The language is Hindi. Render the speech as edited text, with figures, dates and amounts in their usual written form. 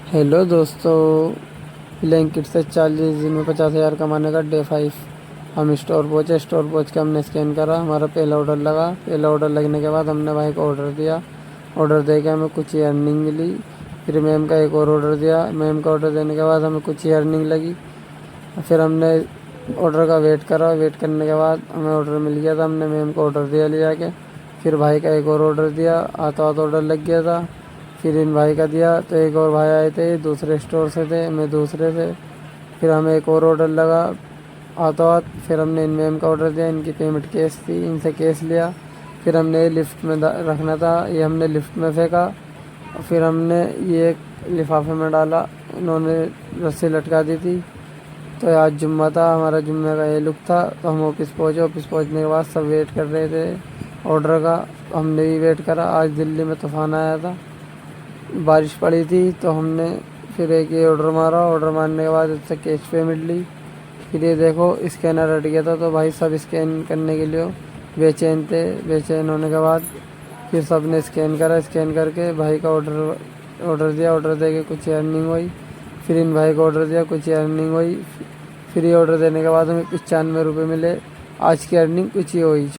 हेलो दोस्तों, ब्लैंकेट से 40 दिन में 50,000 कमाने का डे 5। हम स्टोर पहुँचे। स्टोर पहुँच के हमने स्कैन करा, हमारा पहला ऑर्डर लगा। पहला ऑर्डर लगने के बाद हमने भाई को ऑर्डर दिया। ऑर्डर दे के हमें कुछ ही अर्निंग मिली। फिर मैम का एक और ऑर्डर दिया। मैम का ऑर्डर देने के बाद हमें कुछ ही अर्निंग लगी। फिर हमने ऑर्डर का वेट करा। वेट करने के बाद हमें ऑर्डर मिल गया था। हमने मैम को ऑर्डर दिया ले जाके। फिर भाई का एक और ऑर्डर दिया। आता ऑर्डर लग गया था। फिर इन भाई का दिया तो एक और भाई आए थे, दूसरे स्टोर से थे, मैं दूसरे से। फिर हमें एक और ऑर्डर लगा आता। फिर हमने इन मैम का ऑर्डर दिया। इनकी पेमेंट कैश थी, इनसे कैश लिया। फिर हमने लिफ्ट में रखना था, ये हमने लिफ्ट में फेंका। फिर हमने ये एक लिफाफे में डाला, इन्होंने रस्सी लटका दी थी। तो आज जुम्मा था, हमारा जुम्मे का ये लुक था। तो हम ऑफिस पहुँचे। ऑफिस पहुँचने के बाद सब वेट कर रहे थे ऑर्डर का। हमने भी वेट करा। आज दिल्ली में तूफान आया था, बारिश पड़ी थी। तो हमने फिर एक ये ऑर्डर मारा। ऑर्डर मारने के बाद इससे कैश पेमेंट ली। फिर ये देखो स्कैनर हट गया था। तो भाई सब स्कैन करने के लिए बेचैन थे। बेचैन होने के बाद फिर सब ने स्कैन करा। स्कैन करके भाई का ऑर्डर दिया। ऑर्डर दे के कुछ अर्निंग हुई। फिर इन भाई को ऑर्डर दिया, कुछ अर्निंग हुई। फिर ये ऑर्डर देने के बाद हमें 95 रुपये मिले। आज की अर्निंग कुछ ही हुई।